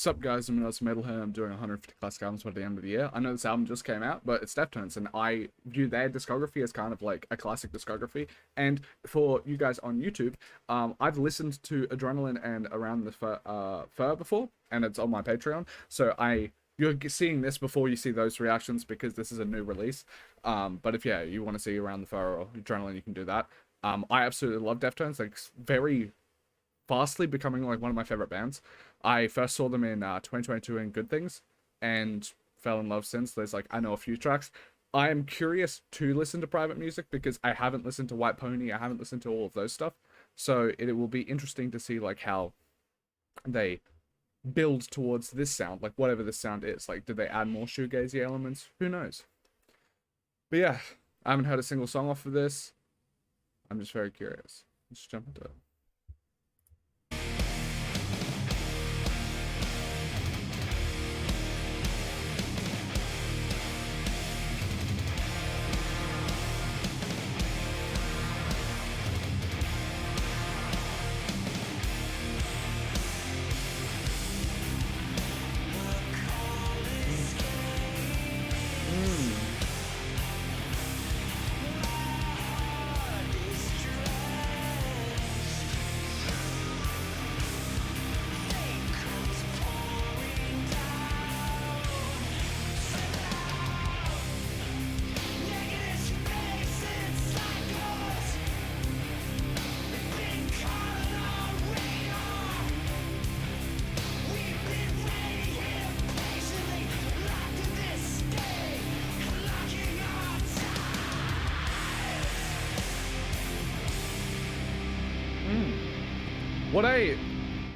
Sup guys, I'm AUSSIE METALHEAD. I'm doing 150 classic albums by the end of the year. I know this album just came out, but it's Deftones, and I view their discography as kind of like a classic discography. And for you guys on YouTube, I've listened to Adrenaline and Around the Fur before, and it's on my Patreon. So you're seeing this before you see those reactions because this is a new release. But if you want to see Around the Fur or Adrenaline, you can do that. I absolutely love Deftones. Like, very fastly becoming like one of my favorite bands. I first saw them in 2022 in Good Things and fell in love since. There's like, I know a few tracks. I am curious to listen to private music because I haven't listened to White Pony. I haven't listened to all of those stuff. So it will be interesting to see like how they build towards this sound, like whatever this sound is. Like, did they add more shoegazy elements? Who knows? But yeah, I haven't heard a single song off of this. I'm just very curious. Let's jump into it.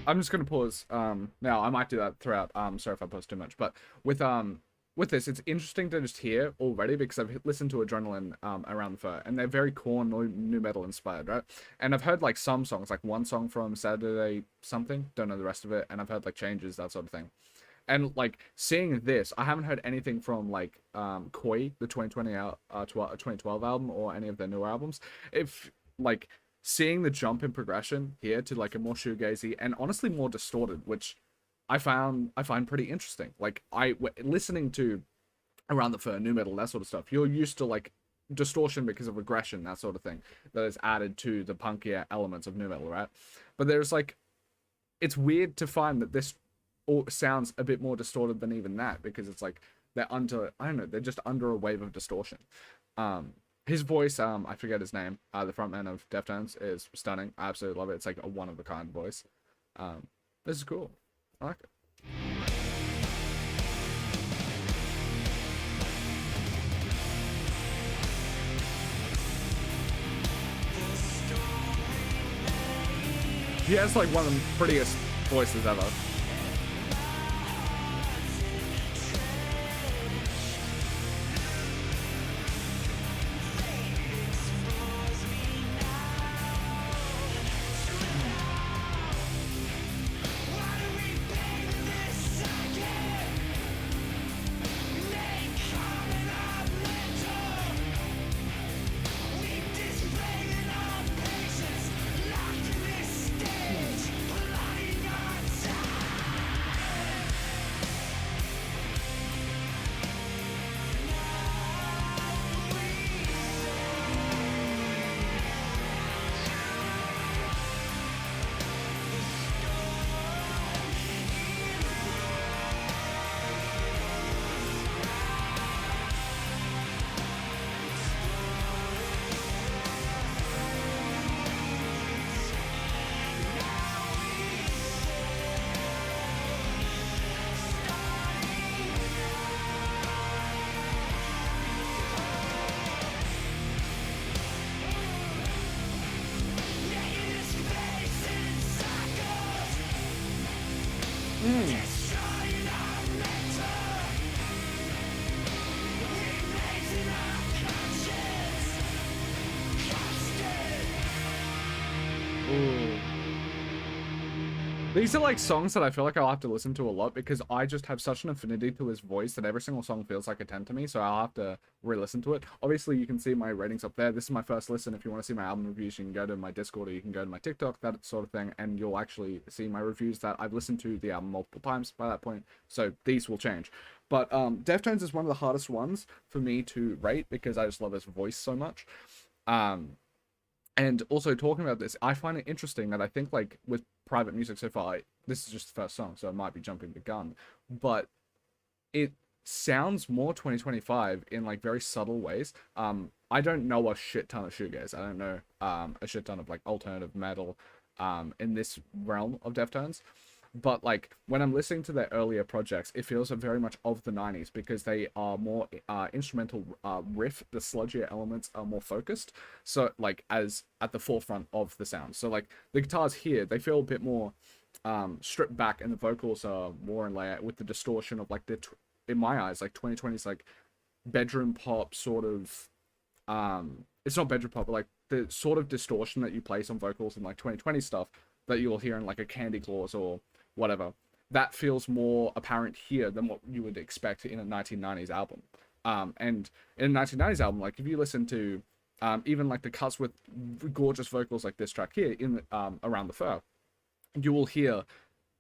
I'm just gonna pause. Now I might do that throughout. Sorry if I pause too much, but with this, it's interesting to just hear already because I've listened to Adrenaline, Around the Fur, and they're very core new metal inspired, right? And I've heard like some songs, like one song from Saturday something, don't know the rest of it, and I've heard like Changes, that sort of thing. And like seeing this, I haven't heard anything from like Koi, the 2012 album, or any of their newer albums. If like seeing the jump in progression here to like a more shoegazy and honestly more distorted, which I find pretty interesting. Like listening to Around the Fur, new metal, that sort of stuff, you're used to like distortion because of regression, that sort of thing, that is added to the punkier elements of new metal, right? But there's like, it's weird to find that this all sounds a bit more distorted than even that, because it's like they're under, I don't know, they're just under a wave of distortion. His voice, I forget his name, the frontman of Deftones, is stunning. I absolutely love it. It's like a one-of-a-kind voice. This is cool. I like it. He has like one of the prettiest voices ever. These are like songs that I feel like I'll have to listen to a lot because I just have such an affinity to his voice that every single song feels like a 10 to me, so I'll have to re-listen to it. Obviously, you can see my ratings up there. This is my first listen. If you want to see my album reviews, you can go to my Discord or you can go to my TikTok, that sort of thing, and you'll actually see my reviews that I've listened to the album multiple times by that point, so these will change. But Deftones is one of the hardest ones for me to rate because I just love his voice so much. And also talking about this, I find it interesting that I think like with private music so far, this is just the first song, so it might be jumping the gun, but it sounds more 2025 in like very subtle ways. I don't know a shit ton of shoegaze. I don't know a shit ton of like alternative metal in this realm of Deftones. But like when I'm listening to their earlier projects, it feels very much of the 90s because they are more instrumental riff. The sludgier elements are more focused, so like as at the forefront of the sound. So like the guitars here, they feel a bit more stripped back, and the vocals are more in layer with the distortion of like the in my eyes like 2020s like bedroom pop sort of. It's not bedroom pop, but like the sort of distortion that you place on vocals in like 2020 stuff that you'll hear in like a Candy Claus or whatever, that feels more apparent here than what you would expect in a 1990s album. And in a 1990s album, like if you listen to even like the cuts with gorgeous vocals like this track here in Around the Fur, you will hear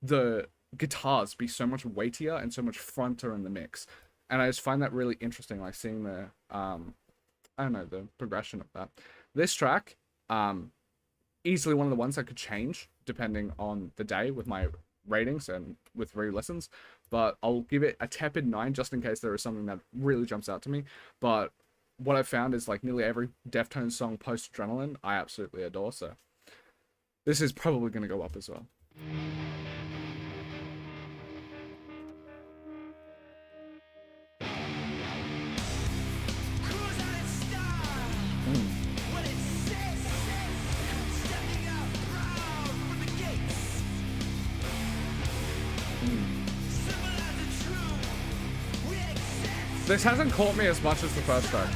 the guitars be so much weightier and so much fronter in the mix. And I just find that really interesting, like seeing the I don't know, the progression of that. This track, easily one of the ones that could change depending on the day with my ratings and with re-listens, but I'll give it a tepid 9 just in case there is something that really jumps out to me. But what I've found is like nearly every Deftones song post Adrenaline I absolutely adore, so this is probably going to go up as well. This hasn't caught me as much as the first track.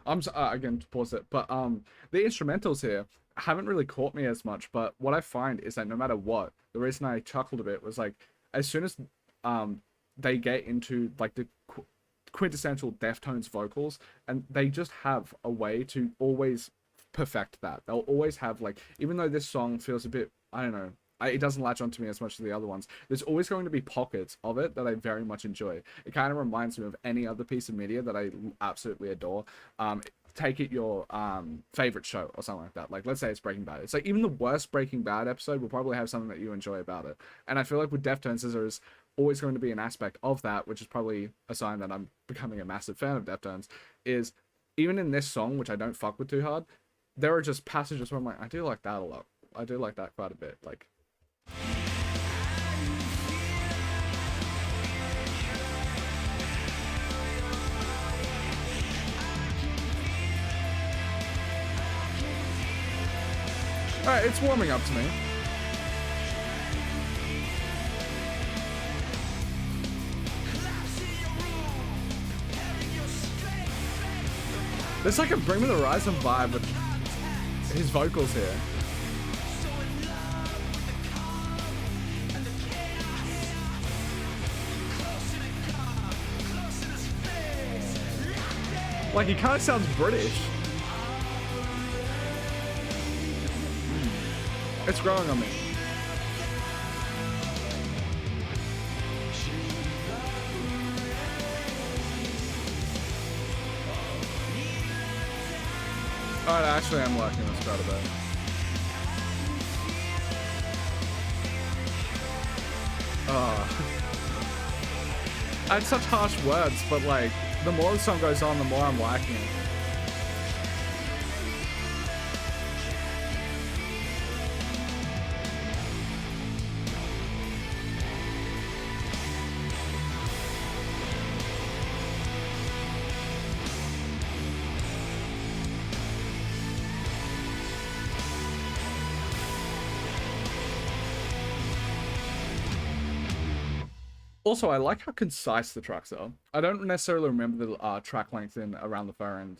I'm again to pause it, but the instrumentals here haven't really caught me as much. But what I find is that no matter what, the reason I chuckled a bit was like as soon as they get into like the quintessential Deftones vocals, and they just have a way to always perfect that. They'll always have like, even though this song feels a bit, I don't know, it doesn't latch onto me as much as the other ones, there's always going to be pockets of it that I very much enjoy. It kind of reminds me of any other piece of media that I absolutely adore. Take it your favorite show or something like that. Like, let's say it's Breaking Bad. It's like even the worst Breaking Bad episode will probably have something that you enjoy about it. And I feel like with Deftones, there's always going to be an aspect of that, which is probably a sign that I'm becoming a massive fan of Deftones, is even in this song, which I don't fuck with too hard, there are just passages where I'm like, I do like that a lot. I do like that quite a bit. Like, alright, it's warming up to me. There's like a Bring Me the Horizon vibe with his vocals here. Like, he kind of sounds British. It's growing on me. Alright, actually, I'm liking this quite a bit. Oh. I had such harsh words, but like, the more the song goes on, the more I'm liking it. Also, I like how concise the tracks are. I don't necessarily remember the track length in Around the Fur and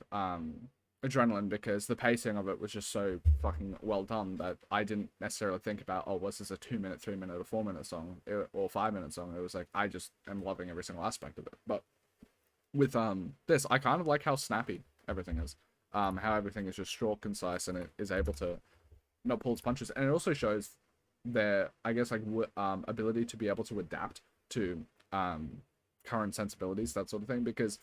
Adrenaline because the pacing of it was just so fucking well done that I didn't necessarily think about, oh, was this a 2-minute, 3-minute, or 4-minute song or 5-minute song? It was like, I just am loving every single aspect of it. But with this, I kind of like how snappy everything is. How everything is just short, concise, and it is able to not pull its punches. And it also shows their, I guess, like ability to be able to adapt to current sensibilities, that sort of thing, because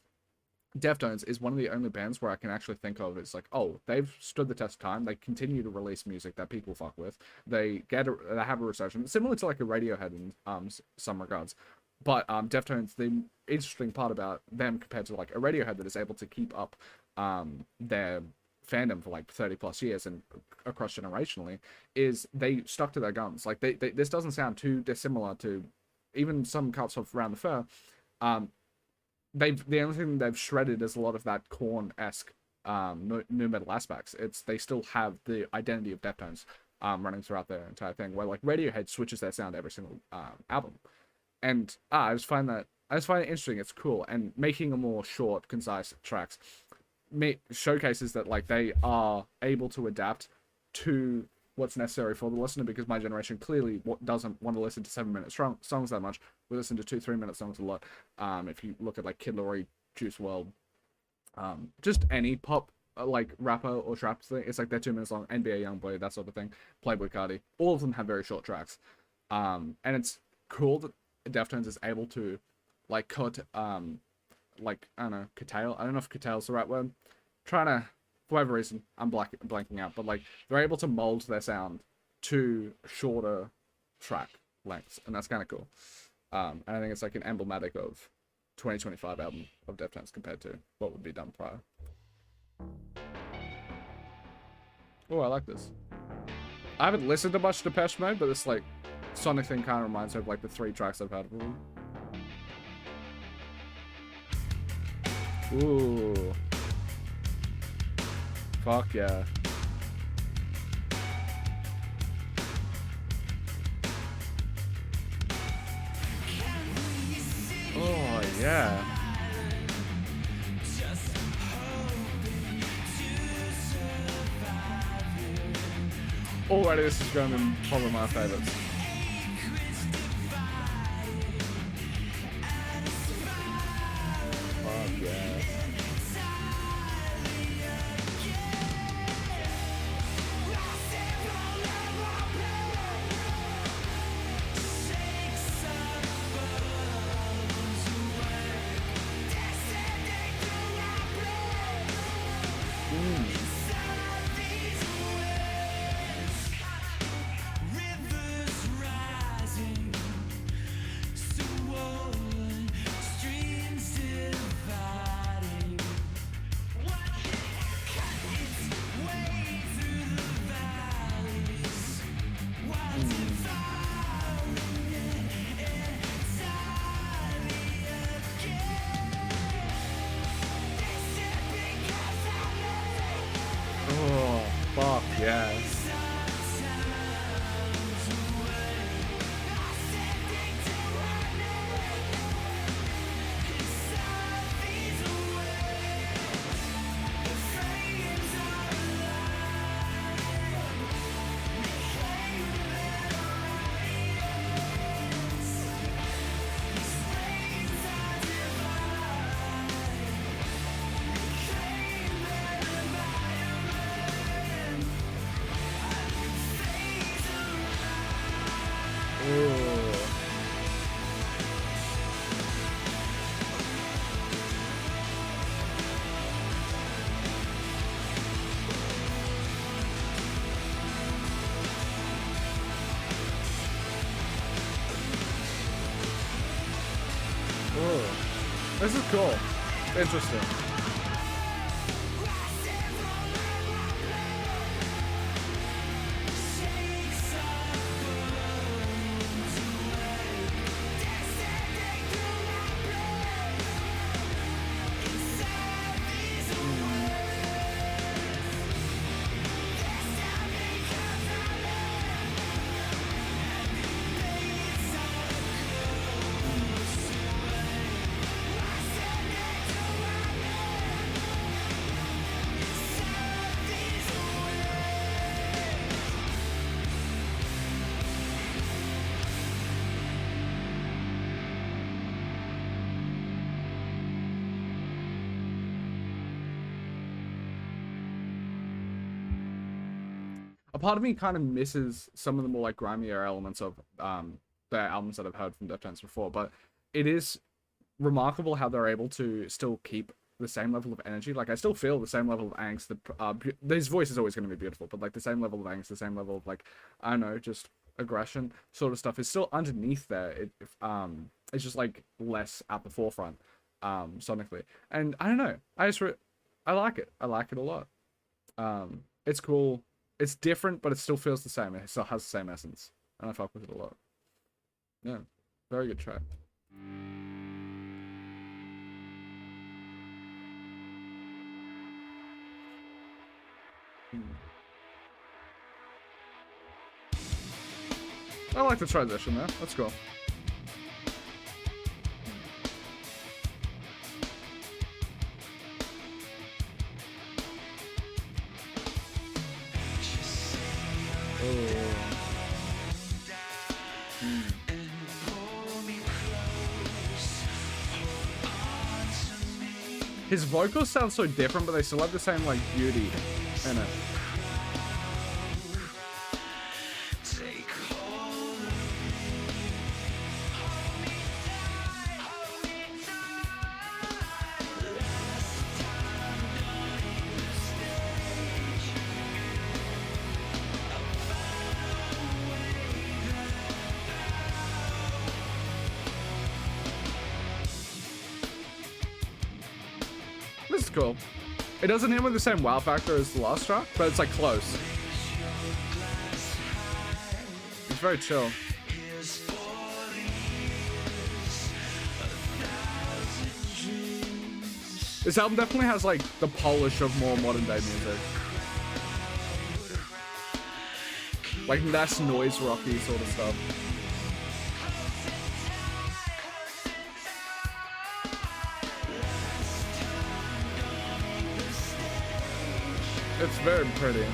Deftones is one of the only bands where I can actually think of it's like, oh, they've stood the test of time, they continue to release music that people fuck with, they have a resurgence, similar to like a Radiohead in some regards, but Deftones, the interesting part about them compared to like a Radiohead that is able to keep up their fandom for like 30 plus years and across generationally, is they stuck to their guns. Like this doesn't sound too dissimilar to even some cuts off Around the Fur. The only thing they've shredded is a lot of that Korn-esque nu metal aspects. They still have the identity of Deftones running throughout their entire thing, where like Radiohead switches their sound every single album. And I just find it interesting. It's cool, and making a more short, concise tracks showcases that like they are able to adapt to what's necessary for the listener, because my generation clearly doesn't want to listen to 7-minute songs that much. We listen to 2-3-minute songs a lot. If you look at like Kid Laroi, Juice WRLD, just any pop like rapper or trap thing, it's like they're 2 minutes long. NBA Youngboy, that sort of thing. Playboy Cardi, all of them have very short tracks. And it's cool that Deftones is able to like cut like, I don't know, curtail. I don't know if curtail is the right word. Trying to, for whatever reason, I'm blanking out, but like they're able to mold their sound to shorter track lengths, and that's kind of cool. And I think it's like an emblematic of 2025 album of Deftones compared to what would be done prior. Oh, I like this. I haven't listened to much Depeche Mode, but this like sonic thing kind of reminds me of like the 3 tracks I've had of them. Ooh. Fuck yeah. Oh yeah. Already this is going to be probably my favorites. Fuck yeah. This is cool. Interesting. A part of me kind of misses some of the more like grimier elements of the albums that I've heard from Deftones before, but it is remarkable how they're able to still keep the same level of energy. Like I still feel the same level of angst. His voice is always going to be beautiful, but like the same level of angst, the same level of like, I don't know, just aggression sort of stuff is still underneath there. It's just like less at the forefront sonically, and I don't know, I like it. I like it a lot. It's cool. It's different, but it still feels the same. It still has the same essence, and I fuck with it a lot. Yeah, very good track. I like the transition there. That's cool. His vocals sound so different, but they still have the same, like, beauty in it. This is cool. It doesn't end with the same wow factor as the last track, but it's like close. It's very chill. This album definitely has like the polish of more modern day music. Like less noise rocky sort of stuff. It's very pretty.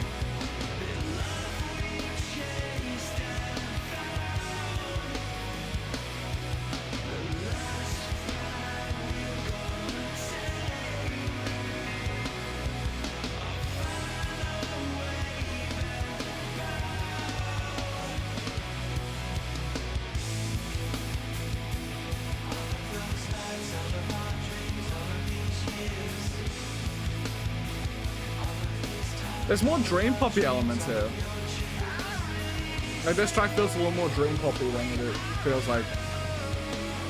There's more dream poppy elements here. Like this track feels a little more dream poppy than it feels like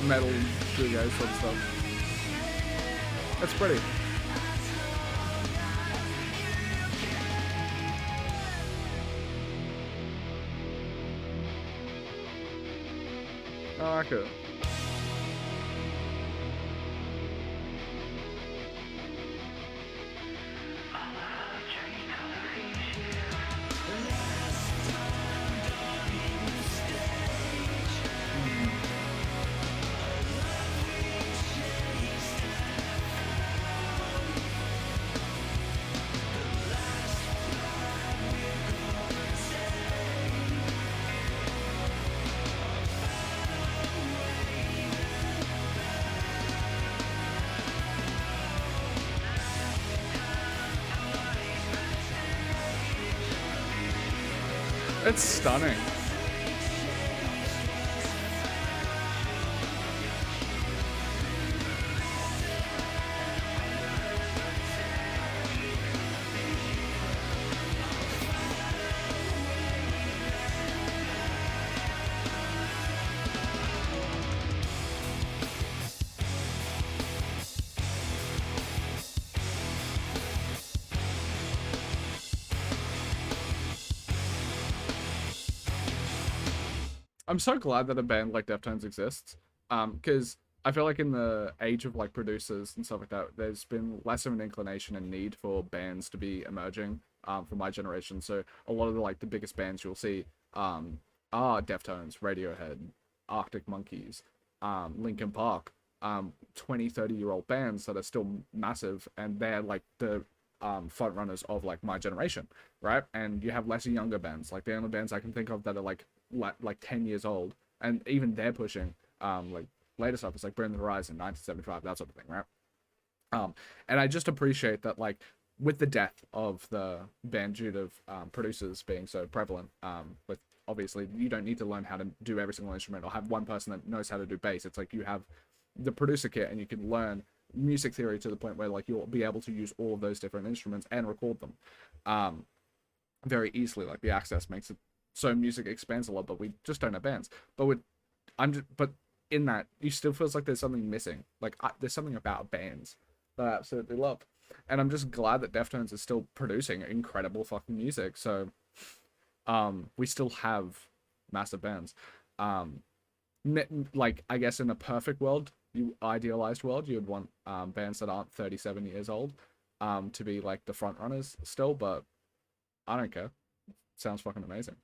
metal shoegaze sort of stuff. It's pretty. I like it. It's stunning. I'm so glad that a band like Deftones exists. Because I feel like in the age of like producers and stuff like that, there's been less of an inclination and need for bands to be emerging. For my generation, so a lot of the like the biggest bands you'll see are Deftones, Radiohead, Arctic Monkeys, Linkin Park, 20, 30-year-old bands that are still massive, and they're like the front runners of like my generation, right? And you have lesser younger bands, like the only bands I can think of that are like 10 years old, and even they're pushing like later stuff. It's like Bring the Horizon, 1975, that sort of thing, right? And I just appreciate that, like, with the death of the band due to producers being so prevalent, with obviously you don't need to learn how to do every single instrument or have one person that knows how to do bass. It's like you have the producer kit and you can learn music theory to the point where like you'll be able to use all of those different instruments and record them very easily. Like the access makes it so music expands a lot, but we just don't have bands. But but in that, you still feels like there's something missing. Like there's something about bands that I absolutely love. And I'm just glad that Deftones is still producing incredible fucking music. So, we still have massive bands. Like, I guess in a perfect world, idealized world, you would want bands that aren't 37 years old to be like the front runners still, but I don't care. Sounds fucking amazing.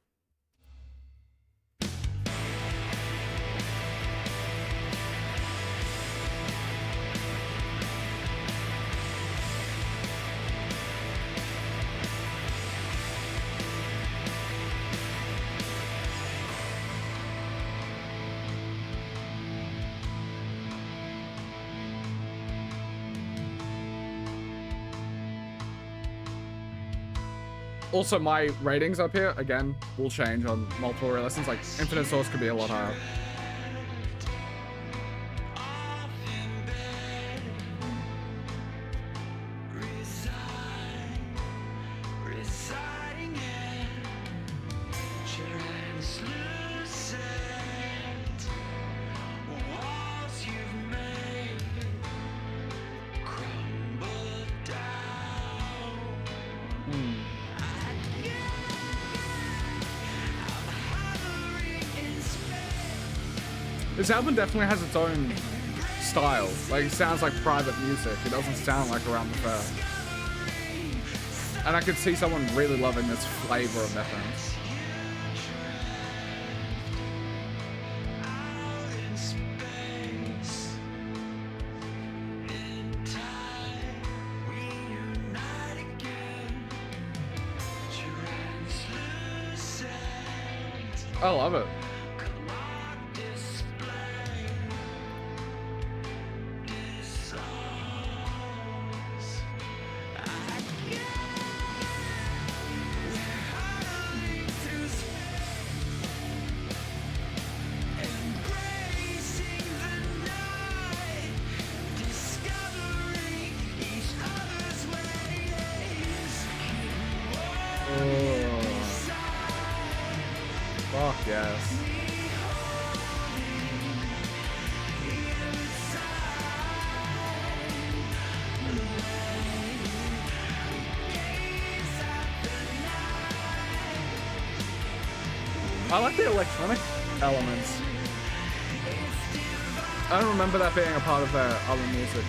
Also, my ratings up here, again, will change on multiple re-listens. Like, Infinite Source could be a lot higher. This album definitely has its own style. Like, it sounds like private music. It doesn't sound like Around the Fair. And I could see someone really loving this flavor of Deftones. I love it. Fuck yes. I like the electronic elements. I don't remember that being a part of their other music.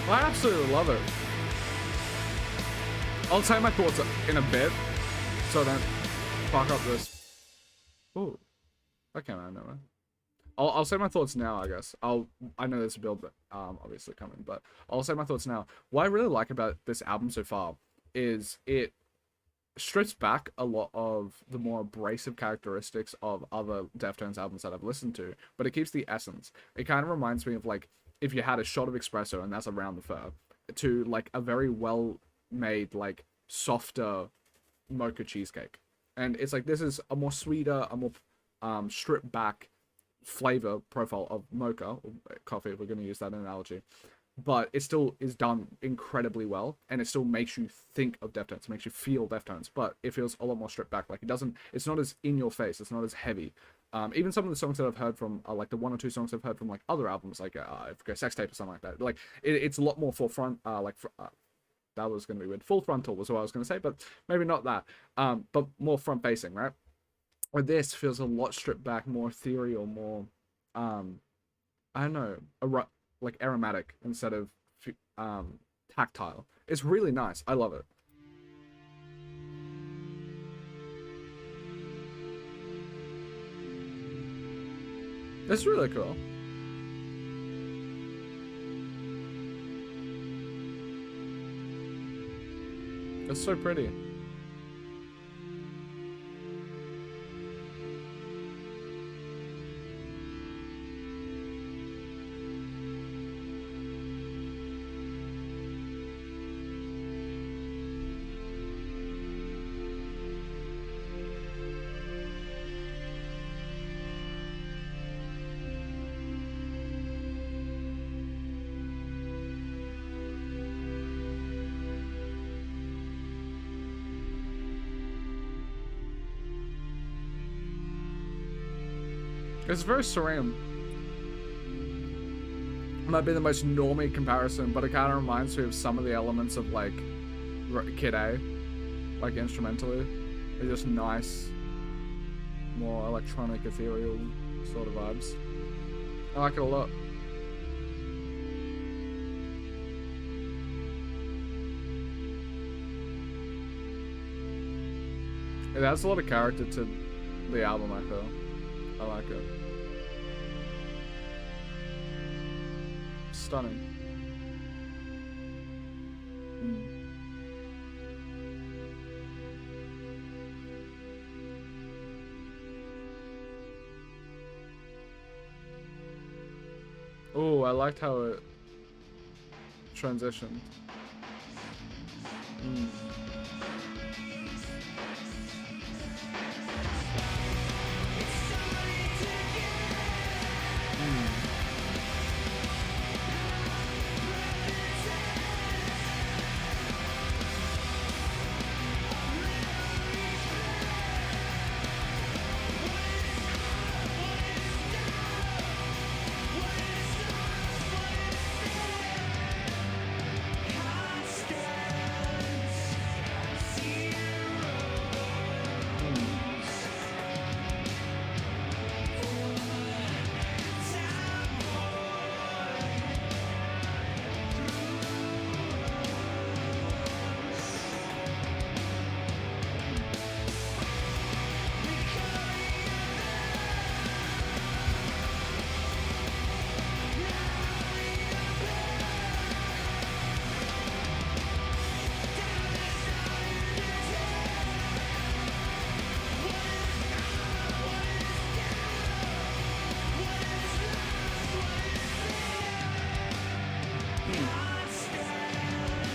I absolutely love it. I'll say my thoughts in a bit, so don't fuck up this. Ooh, that came out of nowhere. I'll say my thoughts now, I guess. I know there's a build, obviously coming, but I'll say my thoughts now. What I really like about this album so far is it strips back a lot of the more abrasive characteristics of other Deftones albums that I've listened to, but it keeps the essence. It kind of reminds me of, like, if you had a shot of espresso and that's around the fur, to, like, a very well-made, like, softer mocha cheesecake. And it's like, this is a more sweeter, a more stripped back flavor profile of mocha, or coffee, if we're going to use that analogy. But it still is done incredibly well, and it still makes you think of Deftones, it makes you feel Deftones, but it feels a lot more stripped back. Like, it's not as in your face, it's not as heavy. Even some of the songs that I've heard from, like the one or two songs I've heard from, like, other albums, like, I forget, Sex Tape or something like that, like, it's a lot more forefront, that was going to be weird. Full frontal was what I was going to say, but maybe not that. But more front facing, right? Where this feels a lot stripped back, more ethereal, more, I don't know, like aromatic instead of tactile. It's really nice. I love it. It's really cool. It's so pretty. It's very surreal. Might be the most normie comparison, but it kind of reminds me of some of the elements of, like, Kid A, like, instrumentally. They're just nice, more electronic, ethereal sort of vibes. I like it a lot. It adds a lot of character to the album, I feel. I like it. Stunning. Oh, I liked how it transitioned.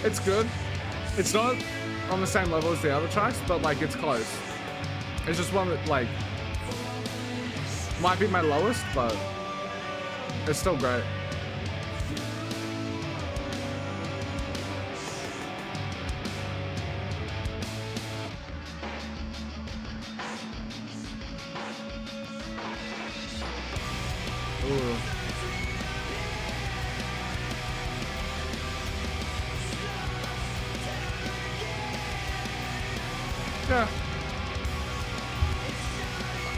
It's good. It's not on the same level as the other tracks, but, like, it's close. It's just one that, like, might be my lowest, but it's still great. Ooh. Yeah.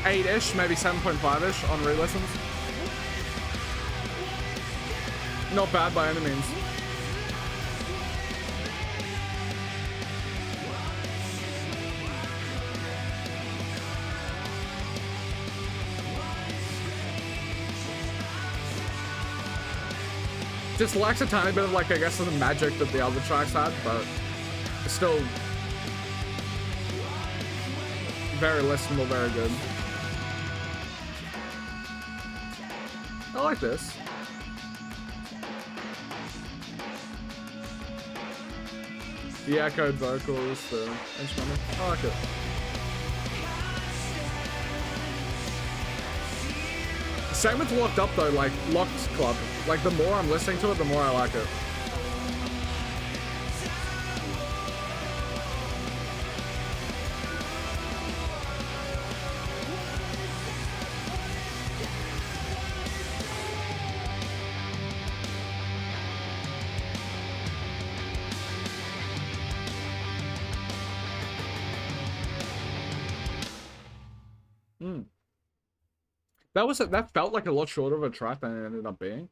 8-ish, maybe 7.5-ish on re-listens. Not bad by any means. Just lacks a tiny bit of, like, I guess, the magic that the other tracks had, but it's still very listenable, very good. I like this. The echoed vocals, the instrumental. I like it. Same with Locked Up though, like Locked Club. Like the more I'm listening to it, the more I like it. That felt like a lot shorter of a track than it ended up being,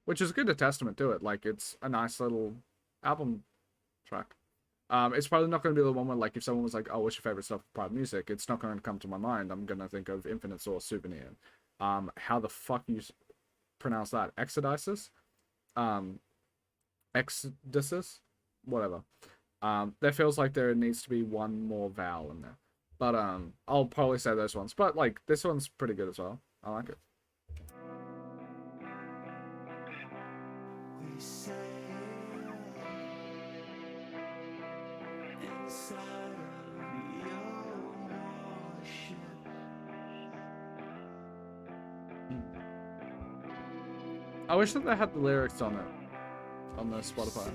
which is a good testament to it. Like it's a nice little album track. It's probably not going to be the one where, like, if someone was like, "Oh, what's your favorite stuff for private music?" It's not going to come to my mind. I'm gonna think of Infinite Source, Souvenir. How the fuck you pronounce that? Ecdysis, ecdysis, whatever. There feels like there needs to be one more vowel in there. But I'll probably say those ones. But like this one's pretty good as well. I like it. I wish that they had the lyrics on it on the Spotify.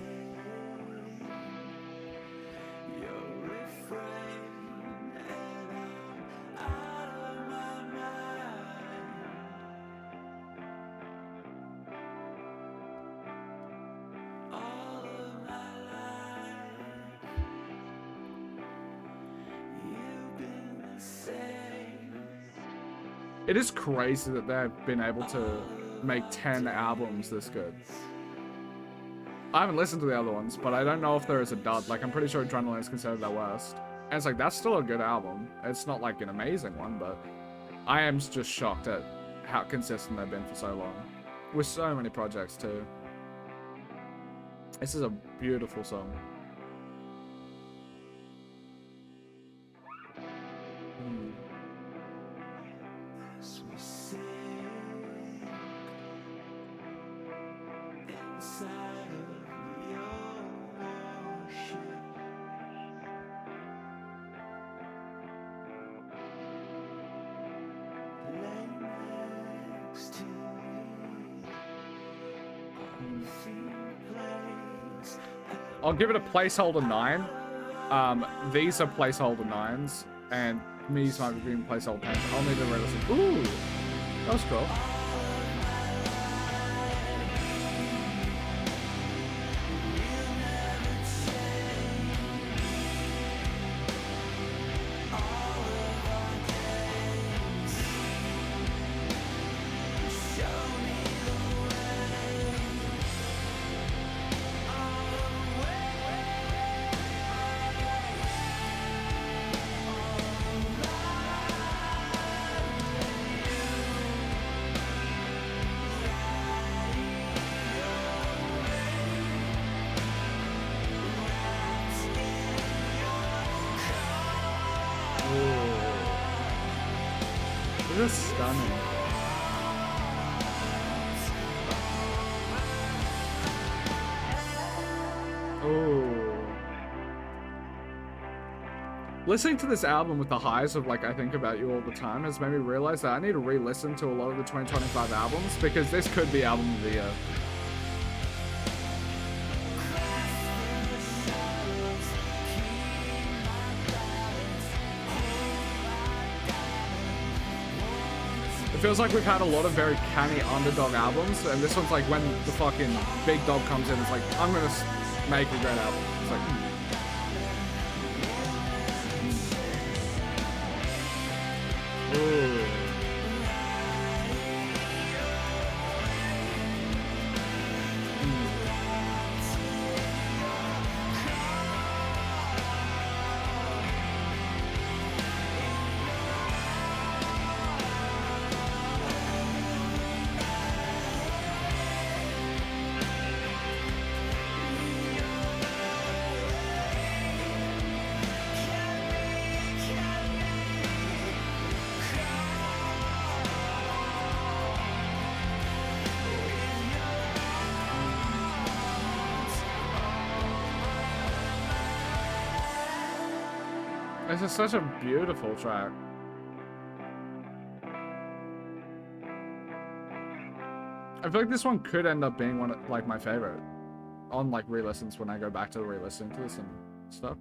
It is crazy that they've been able to make 10 albums this good. I haven't listened to the other ones, but I don't know if there is a dud. Like, I'm pretty sure Adrenaline is considered their worst. And it's like, that's still a good album. It's not like an amazing one, but I am just shocked at how consistent they've been for so long. With so many projects, too. This is a beautiful song. I'll give it a placeholder 9. These are placeholder 9s, and these might be placeholder 10s. I'll need to re-listen. Ooh, that was cool. This is stunning. Oh. Listening to this album with the highs of, like, I Think About You All the Time has made me realize that I need to re-listen to a lot of the 2025 albums, because this could be album of the year. It feels like we've had a lot of very canny underdog albums, and this one's like when the fucking big dog comes in, it's like, I'm gonna make a great album. It's like, Ooh. This is such a beautiful track. I feel like this one could end up being one of, like, my favorite on like re-listens when I go back to re-listening to this and stuff.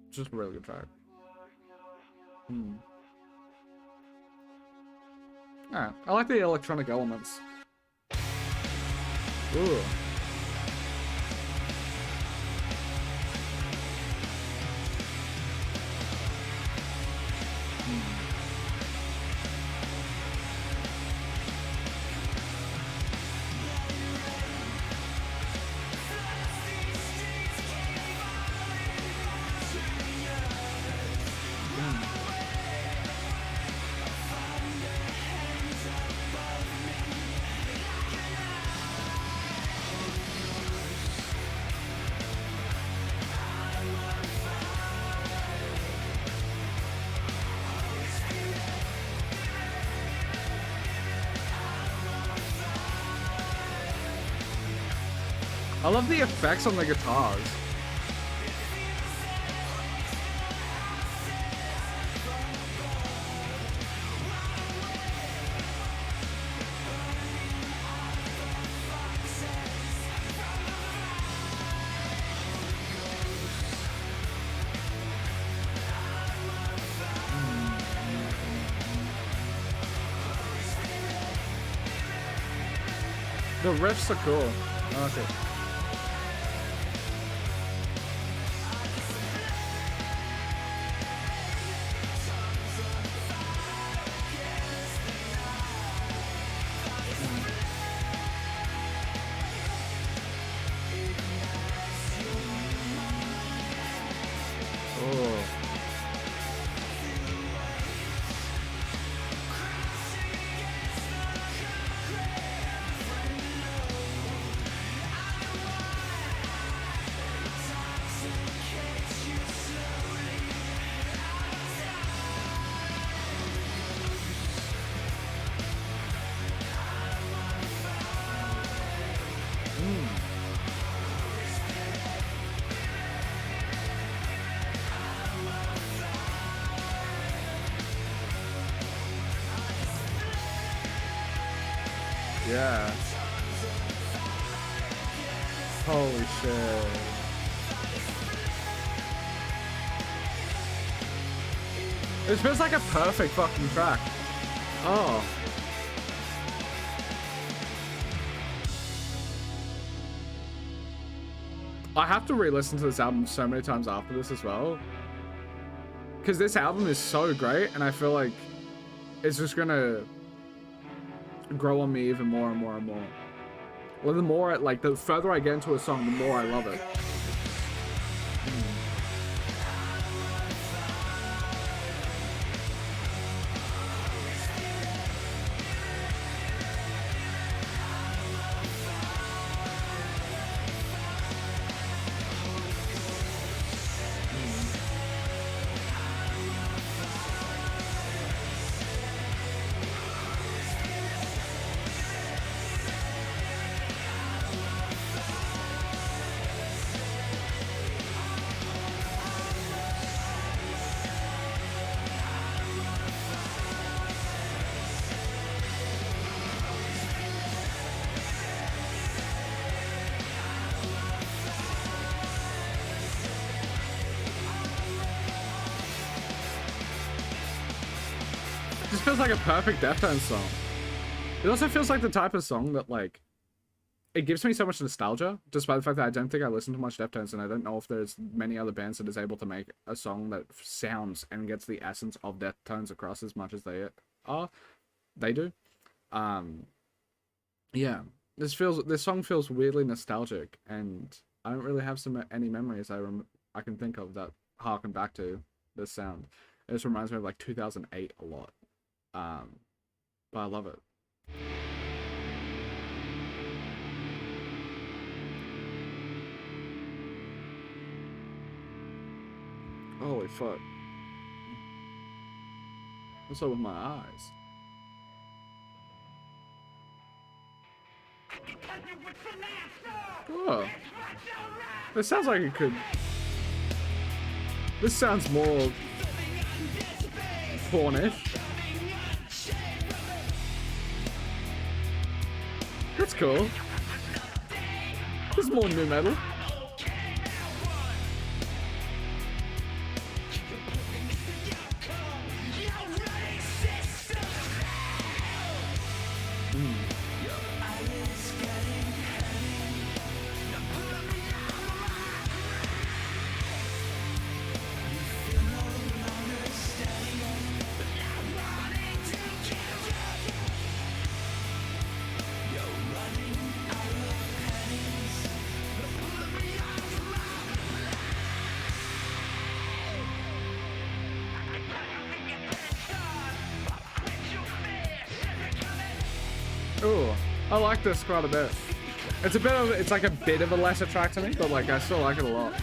It's just a really good track. Yeah, I like the electronic elements. Ooh. I love the effects on the guitars. The riffs are cool. Okay. Yeah. Holy shit. This feels like a perfect fucking track. Oh. I have to re-listen to this album so many times after this as well. Because this album is so great, and I feel like it's just gonna grow on me even more and more and more. Well, the more, like, the further I get into a song, the more I love it. This feels like a perfect Deftones song. It also feels like the type of song that, like, it gives me so much nostalgia, despite the fact that I don't think I listen to much Deftones, and I don't know if there's many other bands that is able to make a song that sounds and gets the essence of Deftones across as much as they are. They do. Yeah. This song feels weirdly nostalgic, and I don't really have any memories I can think of that harken back to this sound. It just reminds me of like 2008 a lot. But I love it. Holy fuck. What's up with my eyes? Oh. This sounds like it could... This sounds more pornish. That's cool. This is more new metal. Ooh, I like this quite a bit. It's like a bit of a lesser track to me, but like I still like it a lot.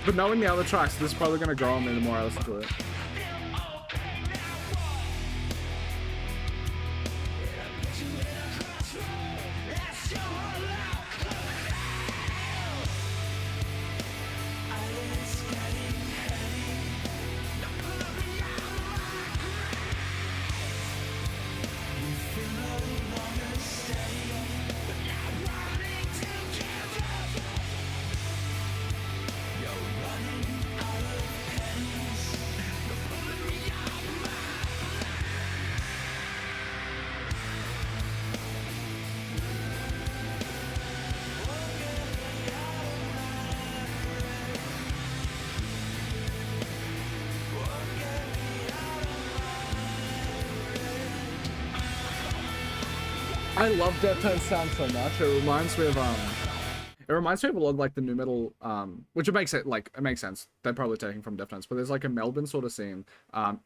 But knowing the other tracks, this is probably gonna grow on me the more I listen to it. I love Deftones sound so much. It reminds me of a lot of like the new metal, which it makes sense. They're probably taking from Deftones, but there's like a Melbourne sort of scene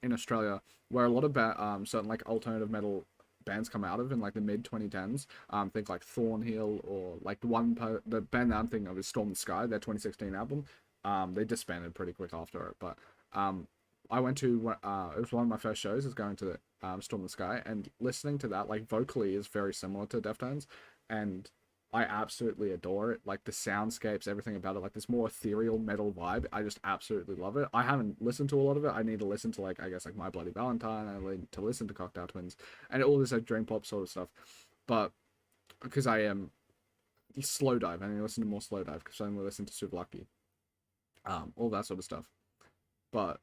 in Australia where a lot of certain like alternative metal bands come out of in like the mid 2010s. Think like Thornhill, or like the band that I'm thinking of is Storm the Sky, their 2016 album. They disbanded pretty quick after it, but I went to it was one of my first shows, is going to Storm the Sky, and listening to that, like vocally is very similar to Deftones, and I absolutely adore it. Like the soundscapes, everything about it, like this more ethereal metal vibe. I just absolutely love it. I haven't listened to a lot of it. I need to listen to like, I guess like My Bloody Valentine. I need to listen to Cocktail Twins and all this like dream pop sort of stuff. But because I am slow dive, I need to listen to more slow dive because I only listen to Super Lucky, all that sort of stuff. But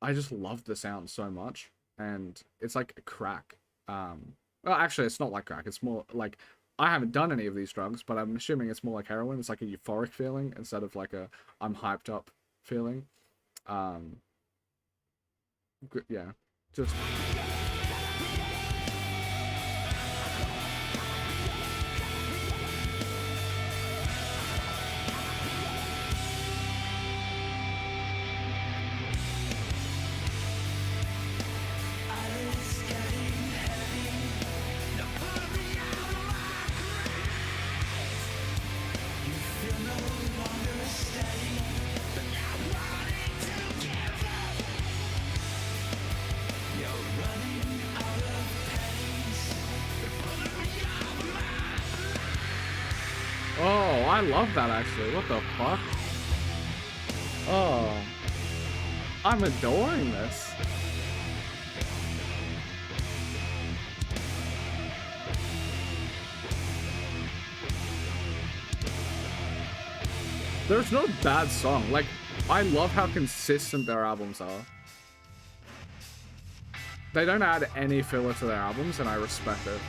I just love the sound so much, and it's like a crack. Well, actually, it's not like crack. It's more like, I haven't done any of these drugs, but I'm assuming it's more like heroin. It's like a euphoric feeling instead of like a I'm hyped up feeling. Yeah, just. Oh, I love that actually. What the fuck? Oh, I'm adoring this. There's no bad song. Like, I love how consistent their albums are. They don't add any filler to their albums, and I respect it.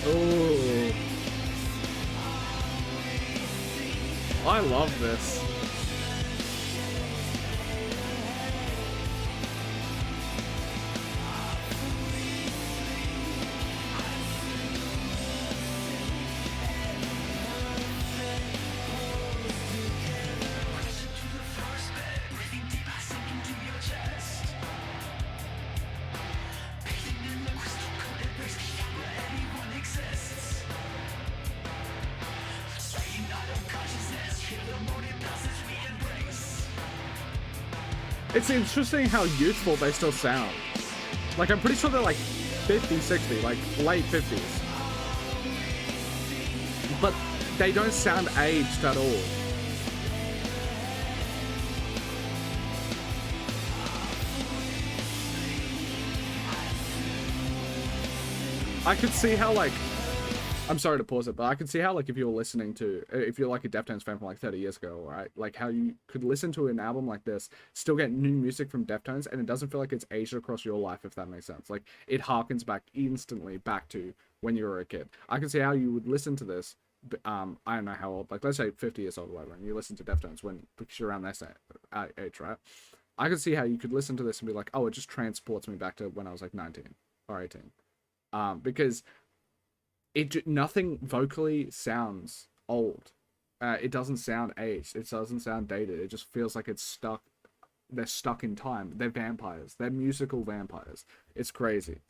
Oh, I love this. It's interesting how youthful they still sound. Like, I'm pretty sure they're like 50, 60, like late 50s. But they don't sound aged at all. I could see how, like, I'm sorry to pause it, but I can see how, like, if you're listening to, if you're like a Deftones fan from like 30 years ago, right? Like how you could listen to an album like this, still get new music from Deftones, and it doesn't feel like it's aged across your life, if that makes sense. Like, it harkens back instantly back to when you were a kid. I can see how you would listen to this, I don't know how old, like, let's say 50 years old or whatever, and you listen to Deftones when, because you're around that age, right? I could see how you could listen to this and be like, oh, it just transports me back to when I was like 19 or 18. Because nothing vocally sounds old. It doesn't sound aged. It doesn't sound dated. It just feels like it's stuck. They're stuck in time. They're vampires. They're musical vampires. It's crazy.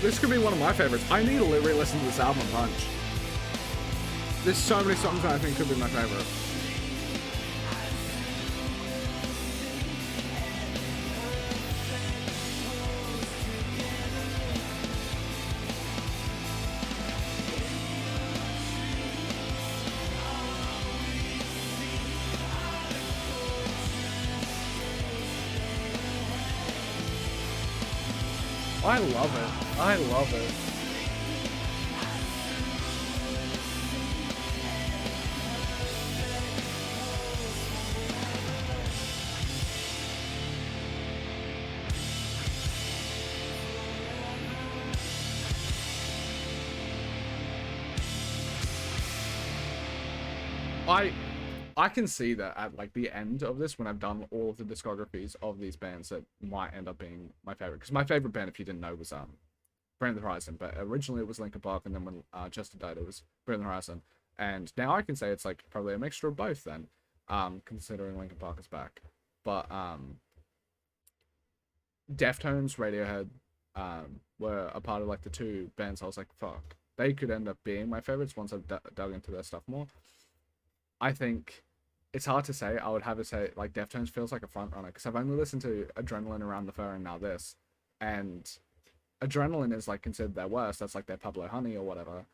This could be one of my favorites. I need to re-listen to this album a bunch. There's so many songs that I think could be my favorite. I love it. I love it. I can see that at like the end of this, when I've done all of the discographies of these bands that might end up being my favorite. Because my favorite band, if you didn't know, was Bring the Horizon. But originally it was Linkin Park, and then when Chester died, it was Bring the Horizon. And now I can say it's like probably a mixture of both then, considering Linkin Park is back. But Deftones, Radiohead, were a part of like the two bands I was like, fuck, they could end up being my favorites once I've dug into their stuff more. I think it's hard to say. I would have to say like Deftones feels like a front runner, because I've only listened to Adrenaline, Around the Fur, and now this. And Adrenaline is like considered their worst. That's like their Pablo Honey or whatever.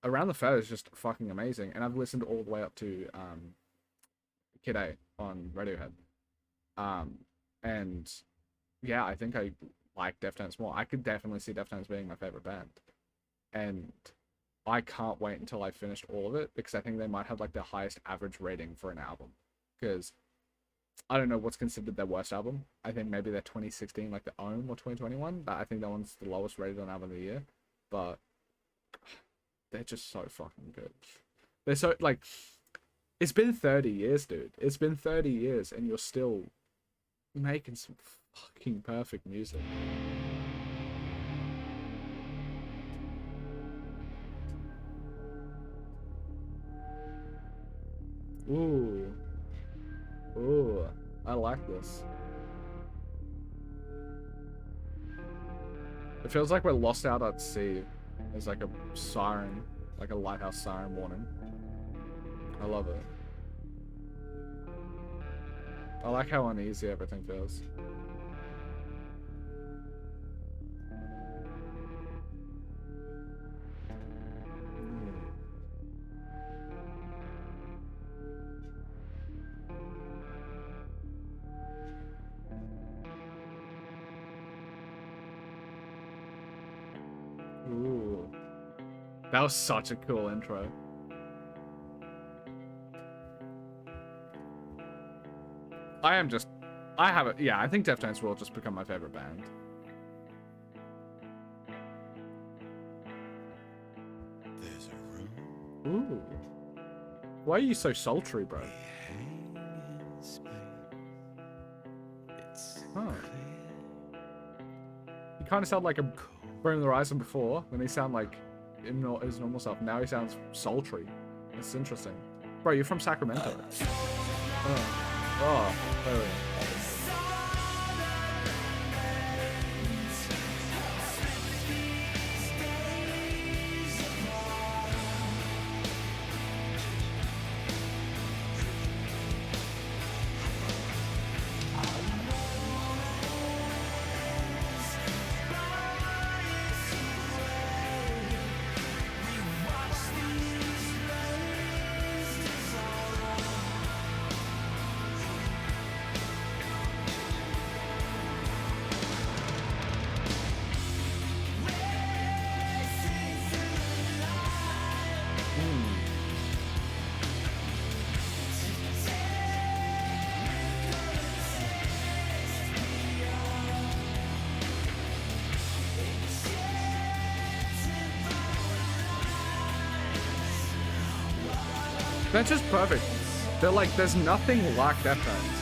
Around the Fur is just fucking amazing. And I've listened all the way up to Kid A on Radiohead. And yeah, I think I like Deftones more. I could definitely see Deftones being my favorite band. And I can't wait until I finished all of it, because I think they might have like the highest average rating for an album. Because I don't know what's considered their worst album. I think maybe their 2016, like the Ohm, or 2021. I think that one's the lowest rated on album of the year. But they're just so fucking good. They're so, like, it's been 30 years, dude. It's been 30 years, and you're still making some fucking perfect music. Ooh. Ooh. I like this. It feels like we're lost out at sea. There's like a siren, like a lighthouse siren warning. I love it. I like how uneasy everything feels. Ooh. That was such a cool intro. I think Deftones will just become my favorite band. Ooh. Why are you so sultry, bro? Huh. He kind of sounded like a Bring the Horizon before, then he sounded like his normal self. Now he sounds sultry. It's interesting. Bro, you're from Sacramento. Oh, wait, wait. That's just perfect. They're like, there's nothing like Deftones.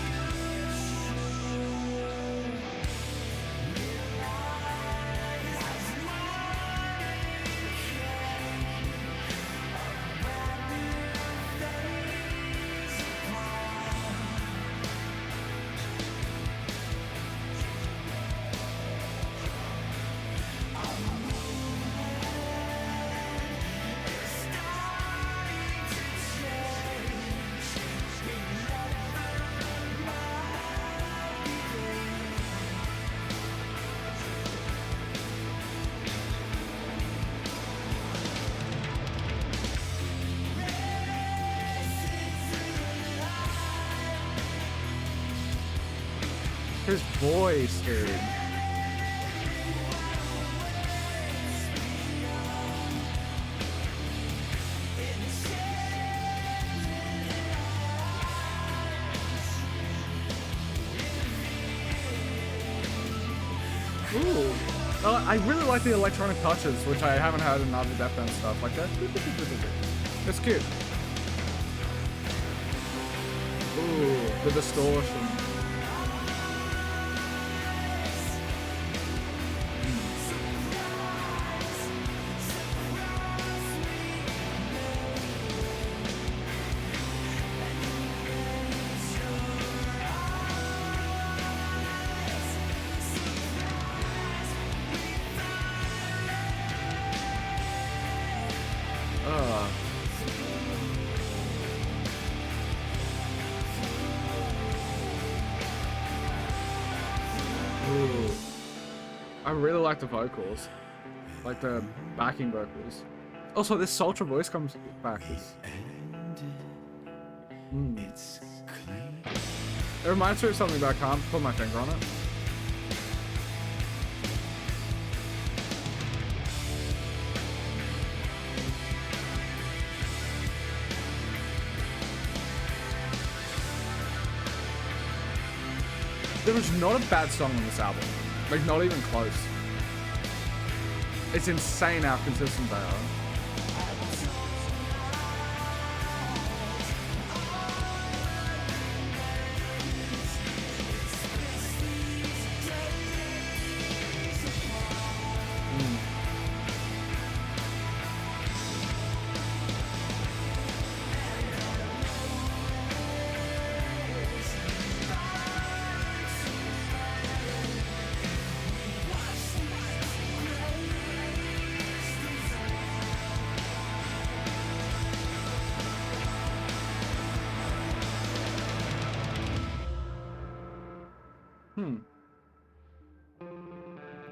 His voice, dude. Ooh. I really like the electronic touches, which I haven't had in other Deftones stuff like that. It's cute. Ooh, the distortion. Ooh. I really like the vocals, like the backing vocals. Also, this sultry voice comes back. It reminds me of something, but I can't put my finger on it. There was not a bad song on this album. Like, not even close. It's insane how consistent they are.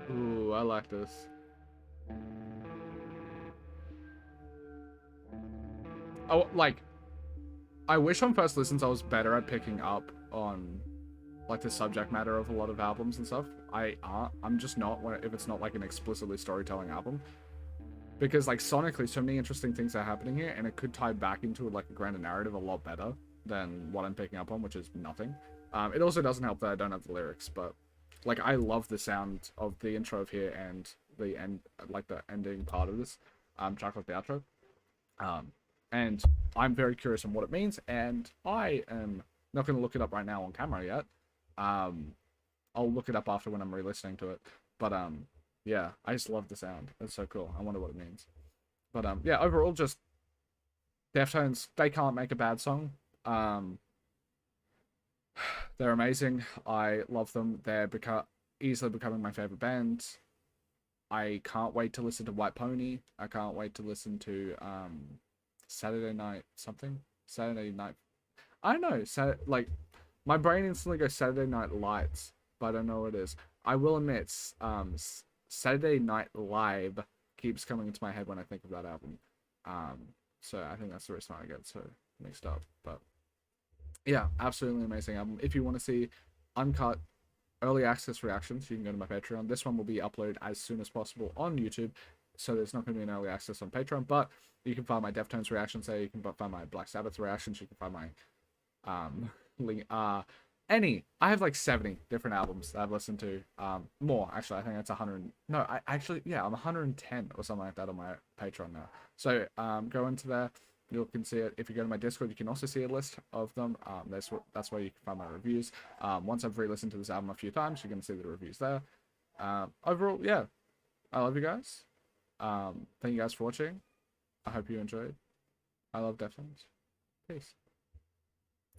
Ooh, I like this. Oh, like, I wish on first listens I was better at picking up on, like, the subject matter of a lot of albums and stuff. I'm just not, if it's not, like, an explicitly storytelling album. Because, like, sonically, so many interesting things are happening here, and it could tie back into, like, a grander narrative a lot better than what I'm picking up on, which is nothing. It also doesn't help that I don't have the lyrics, but, like, I love the sound of the intro of here and the end, like, the ending part of this, track like the outro. And I'm very curious on what it means, and I am not going to look it up right now on camera yet. I'll look it up after when I'm re-listening to it. But yeah, I just love the sound. It's so cool. I wonder what it means. But yeah, overall, just Deftones. They can't make a bad song. They're amazing. I love them. They're easily becoming my favorite band. I can't wait to listen to White Pony. I can't wait to listen to Saturday Night something. Saturday Night. I don't know. Like my brain instantly goes Saturday Night Lights, but I don't know what it is. I will admit, Saturday Night Live keeps coming into my head when I think of that album. So I think that's the reason I get so mixed up. But yeah, absolutely amazing album. If you want to see uncut early access reactions, you can go to my Patreon. This one will be uploaded as soon as possible on YouTube, so there's not going to be an early access on Patreon, but you can find my Deftones reactions there. You can find my Black Sabbath reactions. You can find my link. I have like 70 different albums that I've listened to. More actually. I think it's 100. No, I'm 110 or something like that on my Patreon now. So go into there. You can see it. If you go to my Discord, you can also see a list of them. That's where you can find my reviews. Once I've re-listened to this album a few times, you're gonna see the reviews there. Overall, yeah, I love you guys. Thank you guys for watching. I hope you enjoyed. I love Deftones. Peace.